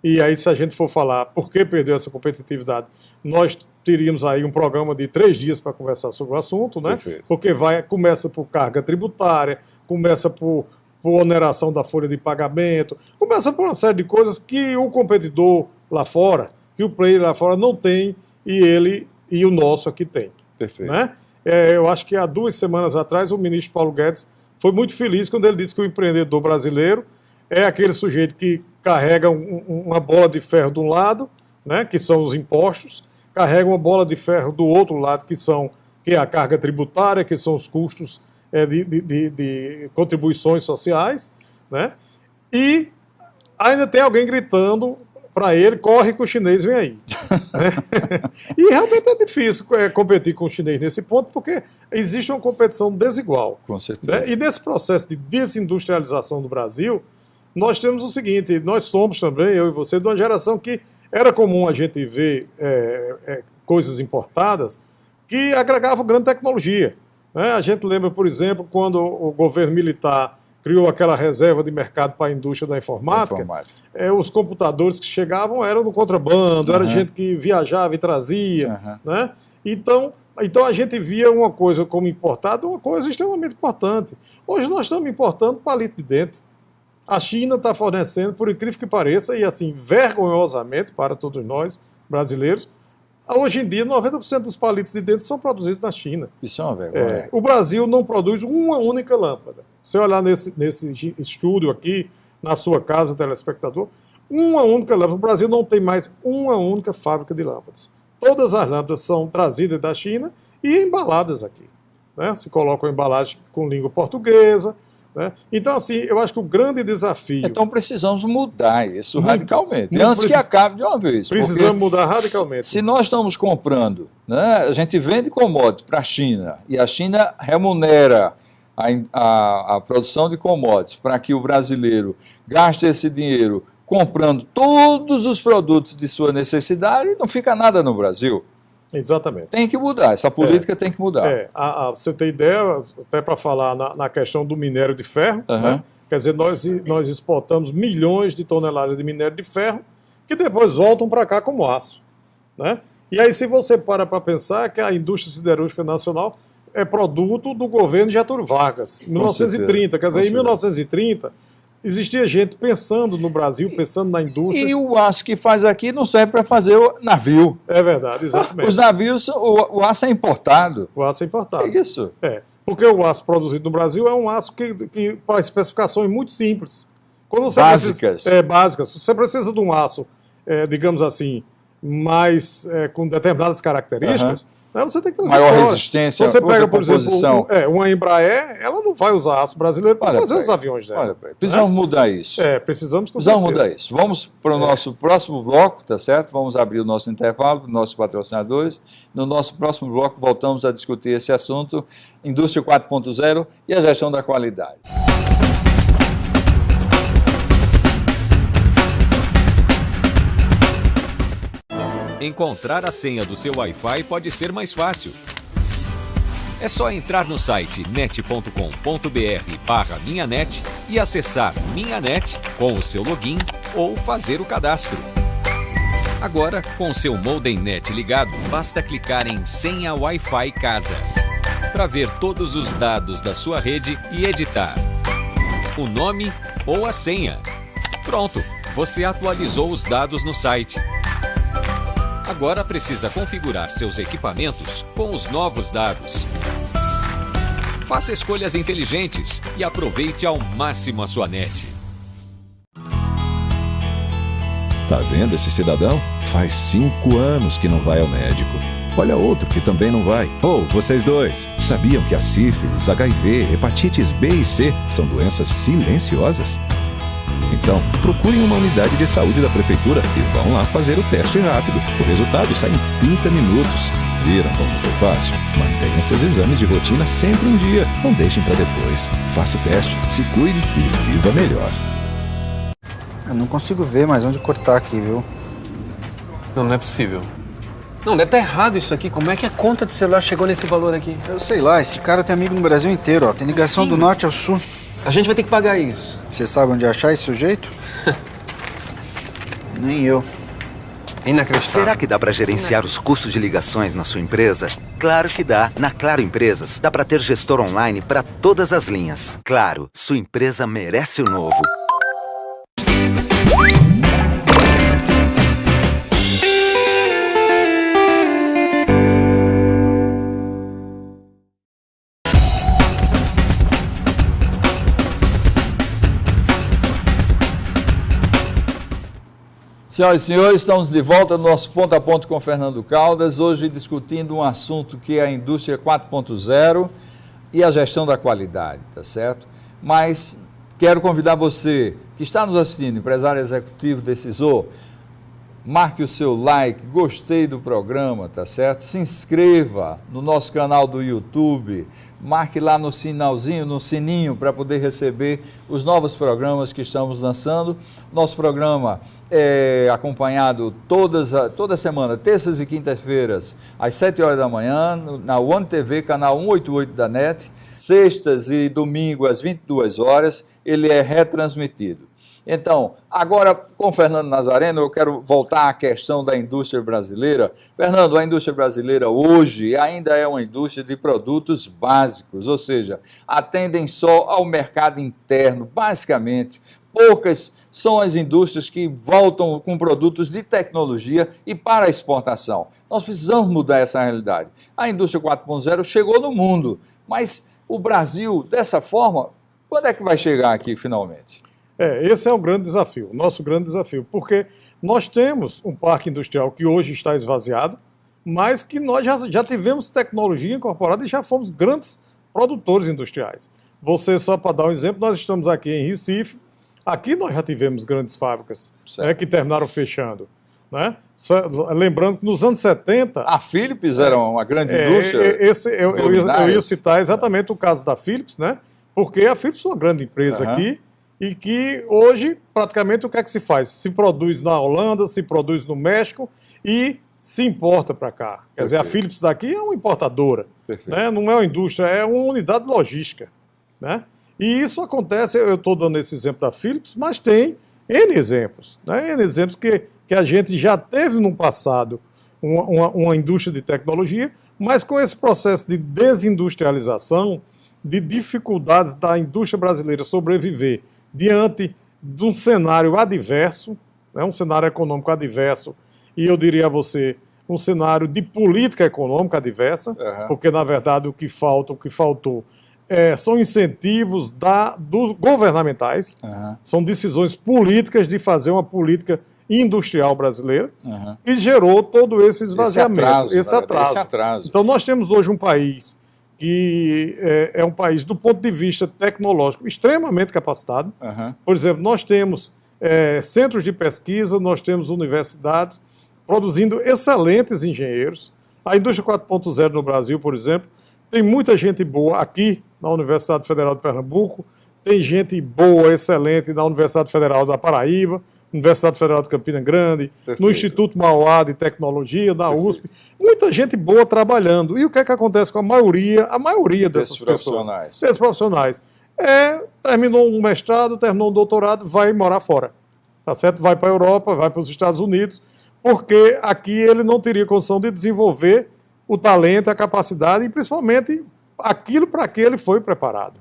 e aí se a gente for falar por que perdeu essa competitividade, nós teríamos aí um programa de 3 dias para conversar sobre o assunto, né? Perfeito. Porque começa por carga tributária, começa por oneração da folha de pagamento, começa por uma série de coisas que o competidor lá fora, que o player lá fora não tem, e o nosso aqui tem. Perfeito. Né? Eu acho que há 2 semanas atrás o ministro Paulo Guedes foi muito feliz quando ele disse que o empreendedor brasileiro é aquele sujeito que carrega uma bola de ferro de um lado, né, que são os impostos, carrega uma bola de ferro do outro lado, que é a carga tributária, que são os custos de contribuições sociais, né, e ainda tem alguém gritando para ele, corre que o chinês vem aí. Né? E realmente é difícil competir com o chinês nesse ponto, porque existe uma competição desigual. Com certeza. Né? E nesse processo de desindustrialização do Brasil, nós temos o seguinte, nós somos também, eu e você, de uma geração que era comum a gente ver coisas importadas que agregavam grande tecnologia. Né? A gente lembra, por exemplo, quando o governo militar criou aquela reserva de mercado para a indústria da informática. Os computadores que chegavam eram no contrabando, era gente que viajava e trazia. Né? Então a gente via uma coisa como importada, uma coisa extremamente importante. Hoje nós estamos importando palito de dente. A China está fornecendo, por incrível que pareça, e assim, vergonhosamente para todos nós, brasileiros, hoje em dia 90% dos palitos de dente são produzidos na China. Isso é uma vergonha. O Brasil não produz uma única lâmpada. Se você olhar nesse estúdio aqui, na sua casa, telespectador, uma única lâmpada. O Brasil não tem mais uma única fábrica de lâmpadas. Todas as lâmpadas são trazidas da China e embaladas aqui. Né? Se colocam embalagem com língua portuguesa. Né? Então, assim, eu acho que o grande desafio... Então precisamos mudar isso radicalmente, antes que acabe de uma vez. Precisamos mudar radicalmente. Se nós estamos comprando, né, a gente vende commodities para a China, e a China remunera a produção de commodities para que o brasileiro gaste esse dinheiro comprando todos os produtos de sua necessidade, não fica nada no Brasil. Exatamente. Tem que mudar, essa política tem que mudar. Você tem ideia, até para falar na questão do minério de ferro, né? Quer dizer, nós exportamos milhões de toneladas de minério de ferro que depois voltam para cá como aço. Né? E aí, se você para pensar que a indústria siderúrgica nacional é produto do governo Getúlio Vargas, em 1930. Quer dizer, em 1930... existia gente pensando no Brasil, pensando na indústria. E o aço que faz aqui não serve para fazer o navio. É verdade, exatamente. Os navios, o aço é importado. O aço é importado. É isso. Porque o aço produzido no Brasil é um aço que para especificações muito simples. Quando você básicas. Básicas. Você precisa de um aço, digamos assim, mais com determinadas características. Você tem que trazer maior resistência, você pega, por exemplo, uma Embraer, ela não vai usar aço brasileiro para fazer os aviões dela. Precisamos mudar isso. Precisamos mudar isso. Vamos para o nosso próximo bloco, tá certo? Vamos abrir o nosso intervalo para os nossos patrocinadores. No nosso próximo bloco, voltamos a discutir esse assunto, Indústria 4.0 e a gestão da qualidade. Encontrar a senha do seu Wi-Fi pode ser mais fácil. É só entrar no site net.com.br/minhanet e acessar Minhanet com o seu login ou fazer o cadastro. Agora, com seu modem net ligado, basta clicar em Senha Wi-Fi Casa para ver todos os dados da sua rede e editar o nome ou a senha. Pronto, você atualizou os dados no site. Agora precisa configurar seus equipamentos com os novos dados. Faça escolhas inteligentes e aproveite ao máximo a sua net. Tá vendo esse cidadão? Faz 5 anos que não vai ao médico. Olha outro que também não vai. Vocês dois, sabiam que a sífilis, HIV, hepatites B e C são doenças silenciosas? Então, procurem uma unidade de saúde da prefeitura e vão lá fazer o teste rápido. O resultado sai em 30 minutos. Viram como foi fácil? Mantenha seus exames de rotina sempre em dia. Não deixem para depois. Faça o teste, se cuide e viva melhor. Eu não consigo ver mais onde cortar aqui, viu? Não é possível. Não, deve estar errado isso aqui. Como é que a conta de celular chegou nesse valor aqui? Eu sei lá, esse cara tem amigo no Brasil inteiro, ó. Tem ligação do norte ao sul. A gente vai ter que pagar isso. Você sabe onde achar esse sujeito? Nem eu. Inacreditável. Será que dá para gerenciar os custos de ligações na sua empresa? Claro que dá. Na Claro Empresas, dá para ter gestor online para todas as linhas. Claro, sua empresa merece o novo. Senhoras e senhores, estamos de volta no nosso Ponto a Ponto com Fernando Caldas, hoje discutindo um assunto que é a indústria 4.0 e a gestão da qualidade, tá certo? Mas quero convidar você que está nos assistindo, empresário executivo, decisor, marque o seu like, gostei do programa, tá certo? Se inscreva no nosso canal do YouTube, marque lá no sinalzinho, no sininho, para poder receber os novos programas que estamos lançando. Nosso programa é acompanhado toda semana, terças e quintas-feiras, às 7 horas da manhã, na One TV, canal 188 da NET, sextas e domingo às 22 horas, ele é retransmitido. Então, agora com o Fernando Nazareno, eu quero voltar à questão da indústria brasileira. Fernando, a indústria brasileira hoje ainda é uma indústria de produtos básicos, ou seja, atendem só ao mercado interno, basicamente. Poucas são as indústrias que voltam com produtos de tecnologia e para a exportação. Nós precisamos mudar essa realidade. A indústria 4.0 chegou no mundo, mas o Brasil, dessa forma, quando é que vai chegar aqui finalmente? Esse é o grande desafio, o nosso grande desafio, porque nós temos um parque industrial que hoje está esvaziado, mas que nós já tivemos tecnologia incorporada e já fomos grandes produtores industriais. Você, só para dar um exemplo, nós estamos aqui em Recife, aqui nós já tivemos grandes fábricas que terminaram fechando. Né? Lembrando que nos anos 70... A Philips era uma grande indústria? Eu ia citar exatamente o caso da Philips, né? Porque a Philips é uma grande empresa aqui, e que hoje, praticamente, o que é que se faz? Se produz na Holanda, se produz no México e se importa para cá. Quer dizer, a Philips daqui é uma importadora, né? Não é uma indústria, é uma unidade logística. Né? E isso acontece, eu estou dando esse exemplo da Philips, mas tem N exemplos. Né? N exemplos que a gente já teve no passado uma indústria de tecnologia, mas com esse processo de desindustrialização, de dificuldades da indústria brasileira sobreviver diante de um cenário adverso, né, um cenário econômico adverso, e eu diria a você, um cenário de política econômica adversa, porque, na verdade, o que faltou são incentivos dos governamentais, são decisões políticas de fazer uma política industrial brasileira, que gerou todo esse esvaziamento, esse atraso. Então, nós temos hoje um país que é um país, do ponto de vista tecnológico, extremamente capacitado. Por exemplo, nós temos centros de pesquisa, nós temos universidades produzindo excelentes engenheiros. A indústria 4.0 no Brasil, por exemplo, tem muita gente boa aqui na Universidade Federal de Pernambuco, tem gente boa, excelente na Universidade Federal da Paraíba, Universidade Federal de Campina Grande, no Instituto Mauá de Tecnologia, da USP, muita gente boa trabalhando. E o que é que acontece com a maioria dessas pessoas? Desses profissionais. Terminou um mestrado, terminou um doutorado, vai morar fora. Tá certo? Vai para a Europa, vai para os Estados Unidos, porque aqui ele não teria condição de desenvolver o talento, a capacidade e principalmente aquilo para que ele foi preparado.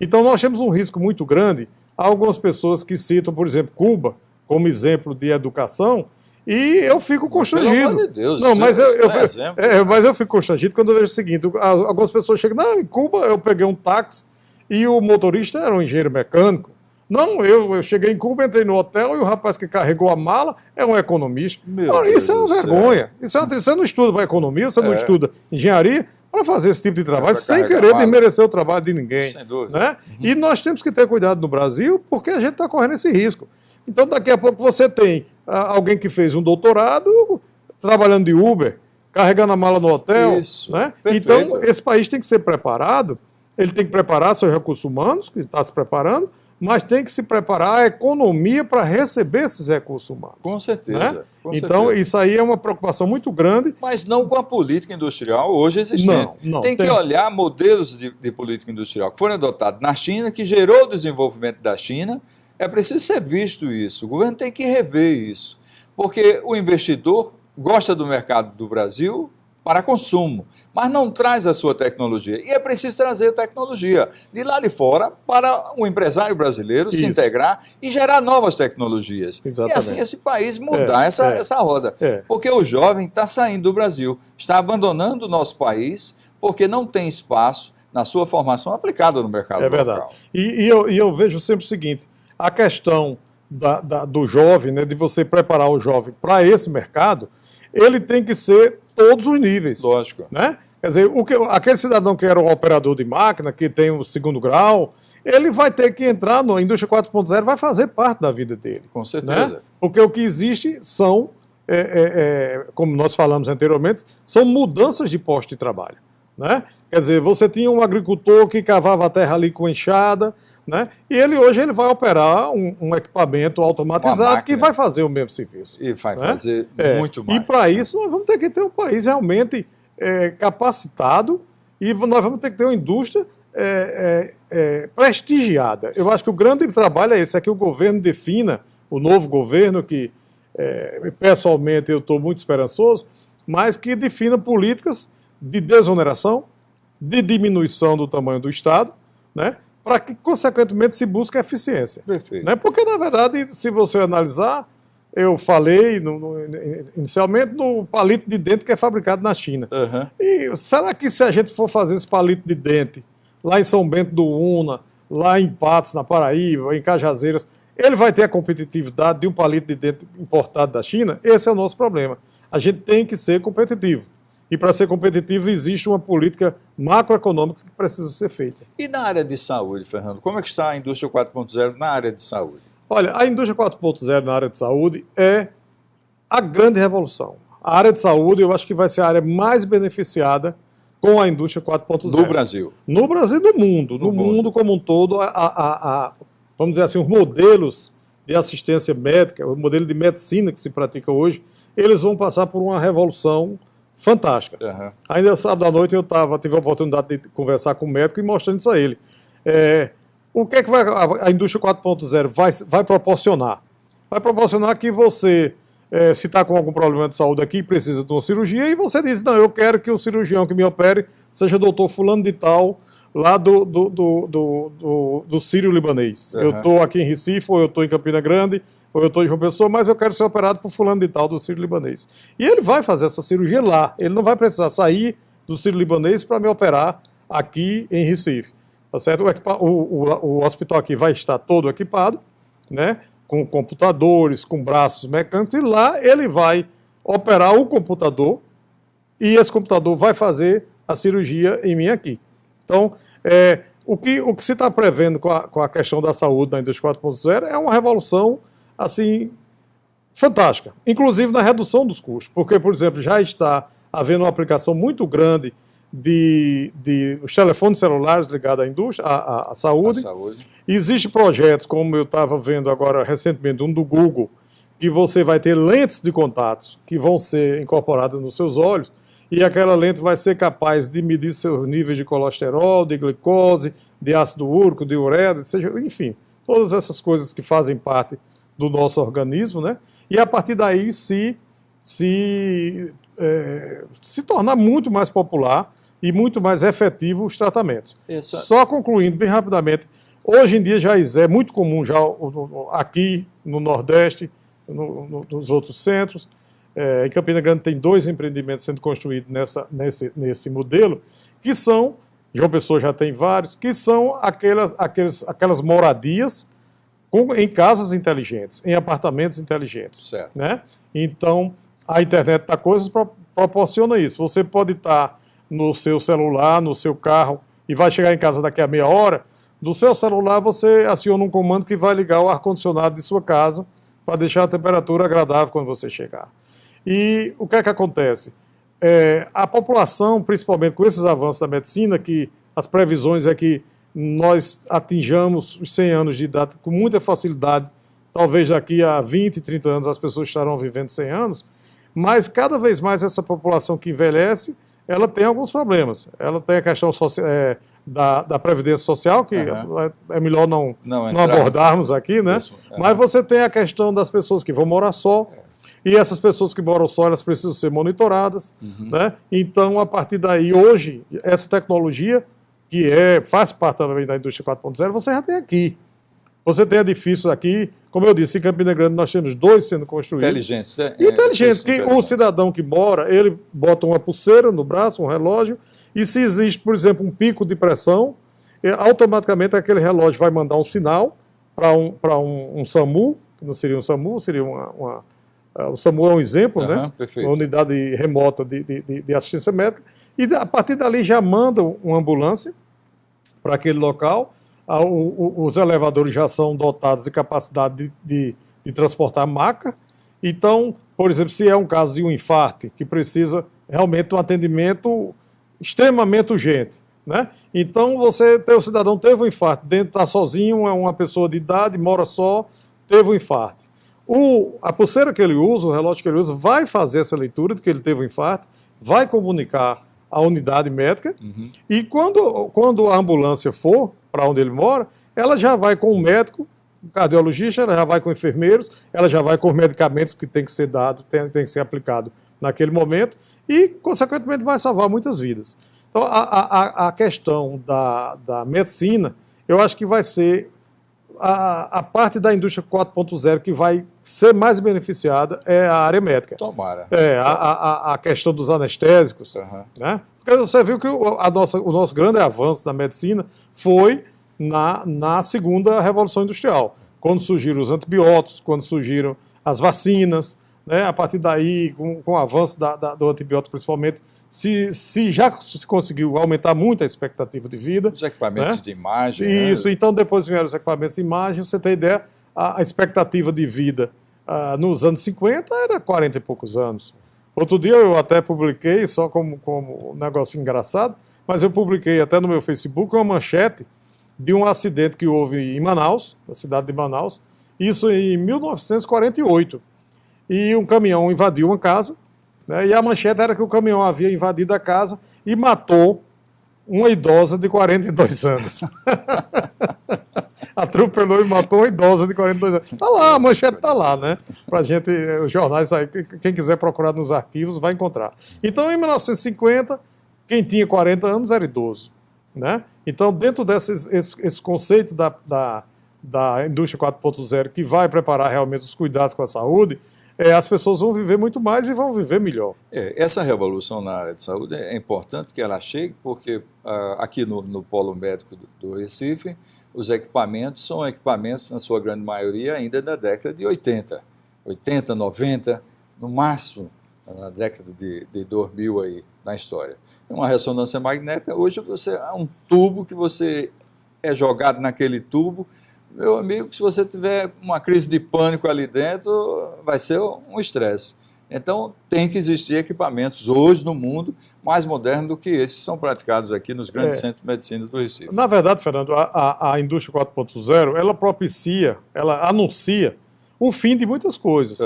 Então nós temos um risco muito grande. Há algumas pessoas que citam, por exemplo, Cuba, como exemplo de educação, e eu fico constrangido. Pelo amor de Deus, não, mas eu fico constrangido quando eu vejo o seguinte: algumas pessoas chegam, não, em Cuba eu peguei um táxi e o motorista era um engenheiro mecânico. Não, eu cheguei em Cuba, entrei no hotel e o rapaz que carregou a mala é um economista. Isso é uma vergonha. Você não estuda para economia, você não estuda engenharia para fazer esse tipo de trabalho, sem querer desmerecer o trabalho de ninguém. Sem dúvida. Né? E nós temos que ter cuidado no Brasil, porque a gente está correndo esse risco. Então, daqui a pouco você tem alguém que fez um doutorado trabalhando de Uber, carregando a mala no hotel. Isso, né? Então, esse país tem que ser preparado, ele tem que preparar seus recursos humanos, que está se preparando, mas tem que se preparar a economia para receber esses recursos humanos. Com certeza. Né? Com então, certeza. isso aí é uma preocupação muito grande. Mas não com a política industrial hoje existente. Não, tem que olhar modelos de política industrial que foram adotados na China, que gerou o desenvolvimento da China. É preciso ser visto isso. O governo tem que rever isso. Porque o investidor gosta do mercado do Brasil para consumo, mas não traz a sua tecnologia. E é preciso trazer a tecnologia de lá de fora para o empresário brasileiro se integrar e gerar novas tecnologias. Exatamente. E assim esse país mudar essa roda. Porque o jovem está saindo do Brasil, está abandonando o nosso país porque não tem espaço na sua formação aplicada no mercado local. É verdade. E eu vejo sempre o seguinte, a questão do jovem, né, de você preparar o jovem para esse mercado, ele tem que ser todos os níveis. Lógico. Né? Quer dizer, aquele cidadão que era um operador de máquina, que tem o 2º grau, ele vai ter que entrar na indústria 4.0, vai fazer parte da vida dele. Com certeza. Né? Porque o que existe são, como nós falamos anteriormente, são mudanças de posto de trabalho. Né? Quer dizer, você tinha um agricultor que cavava a terra ali com enxada, né? E hoje ele vai operar um equipamento automatizado que vai fazer o mesmo serviço. E vai fazer muito mais. E para isso nós vamos ter que ter um país realmente capacitado e nós vamos ter que ter uma indústria prestigiada. Eu acho que o grande trabalho é esse, é que o governo defina, o novo governo, que pessoalmente eu estou muito esperançoso, mas que defina políticas de desoneração, de diminuição do tamanho do Estado, né? Para que, consequentemente, se busque eficiência. Perfeito. Né? Porque, na verdade, se você analisar, eu falei inicialmente no palito de dente que é fabricado na China. Uhum. E será que se a gente for fazer esse palito de dente lá em São Bento do Una, lá em Patos, na Paraíba, em Cajazeiras, ele vai ter a competitividade de um palito de dente importado da China? Esse é o nosso problema. A gente tem que ser competitivo. E para ser competitivo existe uma política macroeconômica que precisa ser feita. E na área de saúde, Fernando, como é que está a indústria 4.0 na área de saúde? Olha, a indústria 4.0 na área de saúde é a grande revolução. A área de saúde eu acho que vai ser a área mais beneficiada com a indústria 4.0. No Brasil? No Brasil e no mundo. No mundo como um todo, vamos dizer assim, os modelos de assistência médica, o modelo de medicina que se pratica hoje, eles vão passar por uma revolução fantástica. Uhum. Ainda sábado à noite eu tive a oportunidade de conversar com o médico e mostrando isso a ele. O que é que a indústria 4.0 vai proporcionar? Vai proporcionar que você, se está com algum problema de saúde aqui, precisa de uma cirurgia, e você diz, não, eu quero que o cirurgião que me opere seja doutor fulano de tal, lá do Sírio-Libanês. Uhum. Eu estou aqui em Recife, ou eu estou em Campina Grande, ou eu estou em João Pessoa, mas eu quero ser operado por fulano de tal do Sírio-Libanês. E ele vai fazer essa cirurgia lá. Ele não vai precisar sair do Sírio-Libanês para me operar aqui em Recife. Tá certo? O hospital aqui vai estar todo equipado, né? Com computadores, com braços mecânicos, e lá ele vai operar o computador e esse computador vai fazer a cirurgia em mim aqui. Então, o que se está prevendo com a questão da saúde na indústria 4.0 é uma revolução assim, fantástica, inclusive na redução dos custos, porque, por exemplo, já está havendo uma aplicação muito grande de os telefones celulares ligados à indústria, à saúde. Existem projetos, como eu estava vendo agora recentemente, um do Google, que você vai ter lentes de contatos que vão ser incorporadas nos seus olhos, e aquela lente vai ser capaz de medir seus níveis de colesterol, de glicose, de ácido úrico, de ureia, enfim, todas essas coisas que fazem parte do nosso organismo, né? E a partir daí se tornar muito mais popular e muito mais efetivo os tratamentos. Só concluindo bem rapidamente, hoje em dia já é muito comum já aqui no Nordeste, nos outros centros, em Campina Grande tem 2 empreendimentos sendo construídos nesse modelo, que são, João Pessoa já tem vários, que são aquelas moradias em casas inteligentes, em apartamentos inteligentes. Certo. Né? Então, a internet da coisas proporciona isso. Você pode estar no seu celular, no seu carro, e vai chegar em casa daqui a meia hora, do seu celular você aciona um comando que vai ligar o ar-condicionado de sua casa para deixar a temperatura agradável quando você chegar. E o que é que acontece? A população, principalmente com esses avanços da medicina, que as previsões é que nós atinjamos os 100 anos de idade com muita facilidade. Talvez daqui a 20, 30 anos as pessoas estarão vivendo 100 anos, mas cada vez mais essa população que envelhece, ela tem alguns problemas. Ela tem a questão da Previdência Social, que é melhor não abordarmos aqui, né? Mas você tem a questão das pessoas que vão morar só, e essas pessoas que moram só, elas precisam ser monitoradas, né? Então, a partir daí, hoje, essa tecnologia, que faz parte também da indústria 4.0, você já tem aqui. Você tem edifícios aqui, como eu disse, em Campina Grande nós temos 2 sendo construídos. Inteligentes, né? Inteligentes, que o cidadão que mora, ele bota uma pulseira no braço, um relógio, e se existe, por exemplo, um pico de pressão, automaticamente aquele relógio vai mandar um sinal para um SAMU, que não seria um SAMU, seria o SAMU é um exemplo, né? Perfeito. Uma unidade remota de assistência médica, e a partir dali já manda uma ambulância para aquele local. Os elevadores já são dotados de capacidade de transportar maca. Então, por exemplo, se é um caso de um infarto que precisa realmente um atendimento extremamente urgente, né? Então, o cidadão teve um infarto, está sozinho, é uma pessoa de idade, mora só, teve um infarto. A pulseira que ele usa, o relógio que ele usa, vai fazer essa leitura de que ele teve um infarto, vai comunicar à unidade médica, e quando a ambulância for para onde ele mora, ela já vai com o médico, o cardiologista, ela já vai com enfermeiros, ela já vai com os medicamentos que tem que ser dado, tem que ser aplicado naquele momento, e, consequentemente, vai salvar muitas vidas. Então, a questão da medicina, eu acho que vai ser a parte da indústria 4.0 que vai ser mais beneficiada é a área médica. Tomara. A questão dos anestésicos, né? Porque você viu que o nosso grande avanço na medicina foi na segunda Revolução Industrial, quando surgiram os antibióticos, quando surgiram as vacinas, né? A partir daí, com o avanço do antibiótico principalmente, já se conseguiu aumentar muito a expectativa de vida. Os equipamentos, né, de imagem. Isso, né? Então depois vieram os equipamentos de imagem, você tem ideia, a expectativa de vida nos anos 50 era 40 e poucos anos. Outro dia eu até publiquei, só como um negócio engraçado, mas eu publiquei até no meu Facebook uma manchete de um acidente que houve em Manaus, na cidade de Manaus, isso em 1948. E um caminhão invadiu uma casa, né, e a manchete era que o caminhão havia invadido a casa e matou uma idosa de 42 anos. Atropelou e matou uma idosa de 42 anos. Está lá, a manchete está lá, né? Para a gente, os jornais aí, quem quiser procurar nos arquivos vai encontrar. Então, em 1950, quem tinha 40 anos era idoso, né? Então, dentro desse conceito da indústria 4.0, que vai preparar realmente os cuidados com a saúde, as pessoas vão viver muito mais e vão viver melhor. Essa revolução na área de saúde é importante que ela chegue, porque aqui no Polo Médico do Recife, os equipamentos são equipamentos, na sua grande maioria, ainda da década de 80, 90, no máximo, na década de 2000 aí, na história. Uma ressonância magnética, hoje há um tubo que você é jogado naquele tubo. Meu amigo, se você tiver uma crise de pânico ali dentro, vai ser um estresse. Então, tem que existir equipamentos hoje no mundo mais modernos do que esses que são praticados aqui nos grandes centros de medicina do Recife. Na verdade, Fernando, a indústria 4.0, ela anuncia o fim de muitas coisas.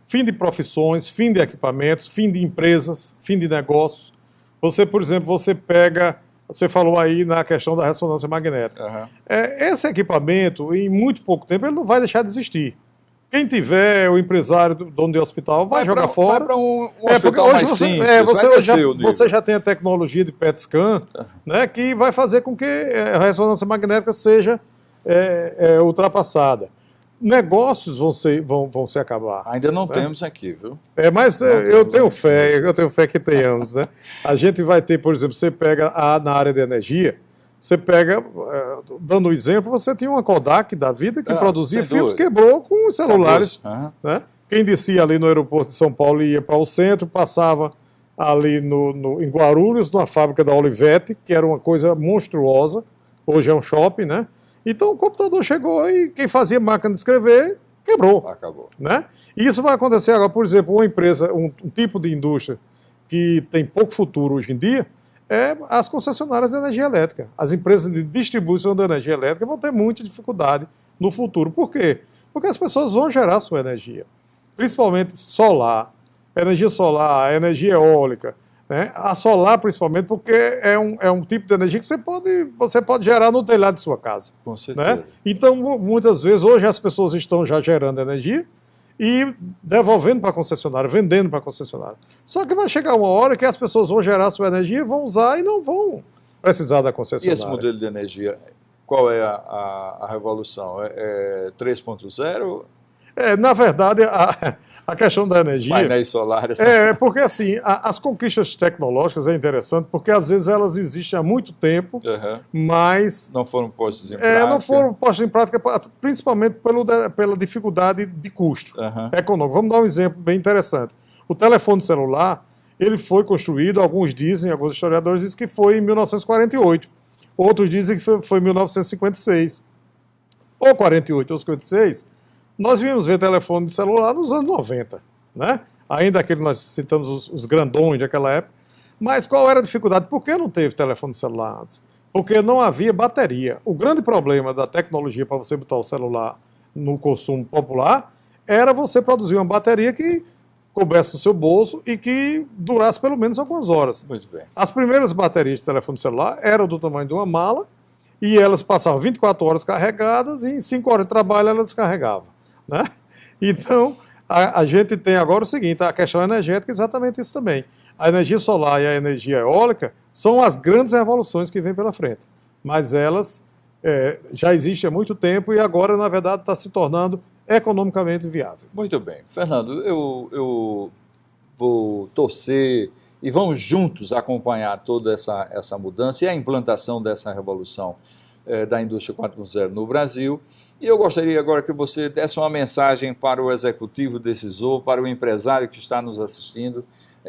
Fim de profissões, fim de equipamentos, fim de empresas, fim de negócios. Você, por exemplo, você falou aí na questão da ressonância magnética. Esse equipamento, em muito pouco tempo, ele não vai deixar de existir. Quem tiver, o empresário, dono de hospital, vai jogar fora. Vai para um hospital mais simples. Você já tem a tecnologia de PET scan, né, que vai fazer com que a ressonância magnética seja ultrapassada. Negócios vão se acabar. Ainda não temos aqui, viu? Mas eu tenho fé que tenhamos, né? A gente vai ter, por exemplo, você pega na área de energia, você pega, dando um exemplo, você tinha uma Kodak da vida que produzia filmes, quebrou com os celulares. Né? Quem descia ali no aeroporto de São Paulo e ia para o centro, passava ali em Guarulhos, numa fábrica da Olivetti, que era uma coisa monstruosa, hoje é um shopping, né? Então o computador chegou e quem fazia máquina de escrever quebrou. Acabou. Né? E isso vai acontecer agora, por exemplo, uma empresa, um tipo de indústria que tem pouco futuro hoje em dia, é as concessionárias de energia elétrica. As empresas de distribuição de energia elétrica vão ter muita dificuldade no futuro. Por quê? Porque as pessoas vão gerar sua energia, principalmente solar, energia solar, energia eólica, né? A solar principalmente porque é um tipo de energia que você pode gerar no telhado de sua casa. Com certeza. Né? Então, muitas vezes, hoje as pessoas estão já gerando energia e devolvendo para a concessionária, vendendo para a concessionária. Só que vai chegar uma hora que as pessoas vão gerar sua energia, vão usar e não vão precisar da concessionária. E esse modelo de energia, qual é a revolução? É 3.0? Na verdade, a questão da energia... Os painéis solares. Porque assim, as conquistas tecnológicas é interessante, porque às vezes elas existem há muito tempo, mas... Não foram postas em prática. Não foram postas em prática, principalmente pela dificuldade de custo econômico. Vamos dar um exemplo bem interessante. O telefone celular, ele foi construído, alguns historiadores dizem que foi em 1948, outros dizem que foi em 1956, ou 48 ou 56. Nós vimos ver telefone de celular nos anos 90, né? Ainda aquele nós citamos os grandões daquela época. Mas qual era a dificuldade? Por que não teve telefone de celular antes? Porque não havia bateria. O grande problema da tecnologia para você botar o celular no consumo popular era você produzir uma bateria que coubesse no seu bolso e que durasse pelo menos algumas horas. Muito bem. As primeiras baterias de telefone celular eram do tamanho de uma mala e elas passavam 24 horas carregadas e em 5 horas de trabalho elas descarregavam. Né? Então, a gente tem agora o seguinte, a questão energética é exatamente isso também. A energia solar e a energia eólica são as grandes revoluções que vêm pela frente, mas elas já existem há muito tempo e agora, na verdade, está se tornando economicamente viável. Muito bem. Fernando, eu vou torcer e vamos juntos acompanhar toda essa mudança e a implantação dessa revolução da indústria 4.0 no Brasil. E eu gostaria agora que você desse uma mensagem para o executivo decisor, para o empresário que está nos assistindo.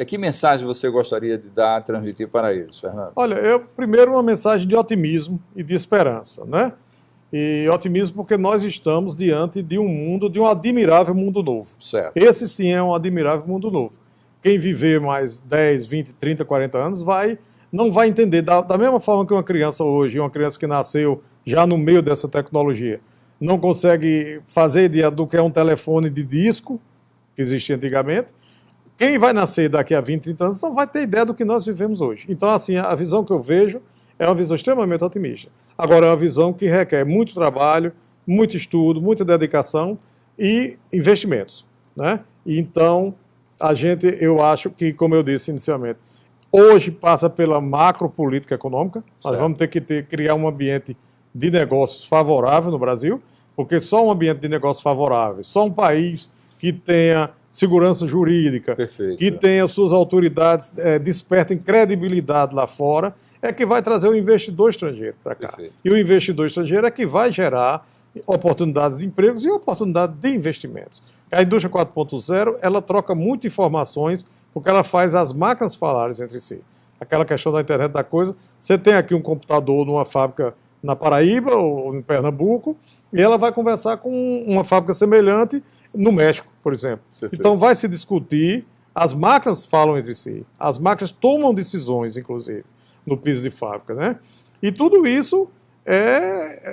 Que mensagem você gostaria de dar, transmitir para eles, Fernando? Olha, primeiro uma mensagem de otimismo e de esperança, né? E otimismo porque nós estamos diante de um admirável mundo novo. Certo. Esse sim é um admirável mundo novo. Quem viver mais 10, 20, 30, 40 anos não vai entender. Da mesma forma que uma criança hoje, uma criança que nasceu já no meio dessa tecnologia, não consegue fazer ideia do que é um telefone de disco, que existia antigamente, quem vai nascer daqui a 20, 30 anos não vai ter ideia do que nós vivemos hoje. Então, assim, a visão que eu vejo é uma visão extremamente otimista. Agora, é uma visão que requer muito trabalho, muito estudo, muita dedicação e investimentos, né? Então, eu acho que, como eu disse inicialmente, hoje passa pela macropolítica econômica. Nós vamos ter que criar um ambiente de negócios favorável no Brasil, porque só um ambiente de negócios favorável, só um país que tenha segurança jurídica, perfeito, que tenha suas autoridades despertem credibilidade lá fora, é que vai trazer o investidor estrangeiro para cá. Perfeito. E o investidor estrangeiro é que vai gerar oportunidades de empregos e oportunidades de investimentos. A indústria 4.0, ela troca muitas informações, porque ela faz as máquinas falarem entre si. Aquela questão da internet da coisa, você tem aqui um computador numa fábrica na Paraíba ou em Pernambuco, e ela vai conversar com uma fábrica semelhante no México, por exemplo. Perfeito. Então vai se discutir, as máquinas falam entre si, as máquinas tomam decisões, inclusive, no piso de fábrica, né? E tudo isso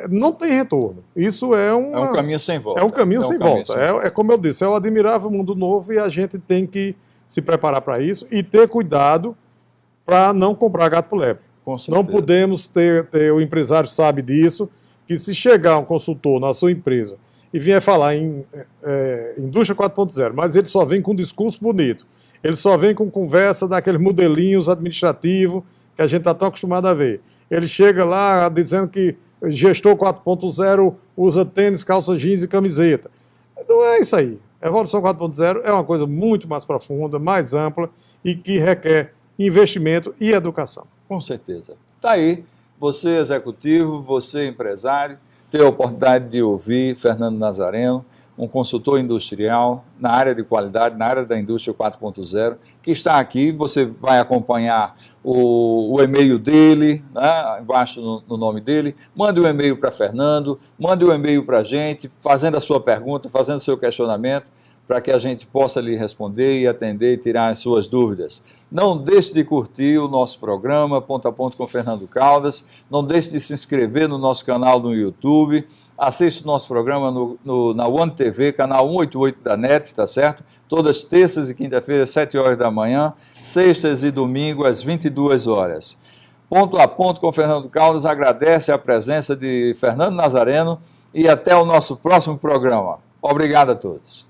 não tem retorno. Isso é um caminho sem volta. É um caminho sem volta. Como eu disse, é um admirável mundo novo e a gente tem que se preparar para isso e ter cuidado para não comprar gato por lebre. Não podemos o empresário sabe disso, que se chegar um consultor na sua empresa e vier falar em indústria 4.0, mas ele só vem com um discurso bonito, ele só vem com conversa daqueles modelinhos administrativos que a gente está tão acostumado a ver. Ele chega lá dizendo que gestor 4.0 usa tênis, calça jeans e camiseta. Não é isso aí. A Evolução 4.0 é uma coisa muito mais profunda, mais ampla e que requer investimento e educação. Com certeza. Está aí, você executivo, você empresário, ter a oportunidade de ouvir Fernando Nazareno, um consultor industrial na área de qualidade, na área da indústria 4.0, que está aqui. Você vai acompanhar o e-mail dele, né, embaixo no nome dele. Mande um e-mail para Fernando, mande um e-mail para a gente, fazendo a sua pergunta, fazendo o seu questionamento, para que a gente possa lhe responder e atender e tirar as suas dúvidas. Não deixe de curtir o nosso programa Ponto a Ponto com Fernando Caldas, não deixe de se inscrever no nosso canal no YouTube, assista o nosso programa na One TV, canal 188 da NET, tá certo? Todas terças e quinta-feiras, 7 horas da manhã, sextas e domingo, às 22 horas. Ponto a Ponto com Fernando Caldas agradece a presença de Fernando Nazareno e até o nosso próximo programa. Obrigado a todos.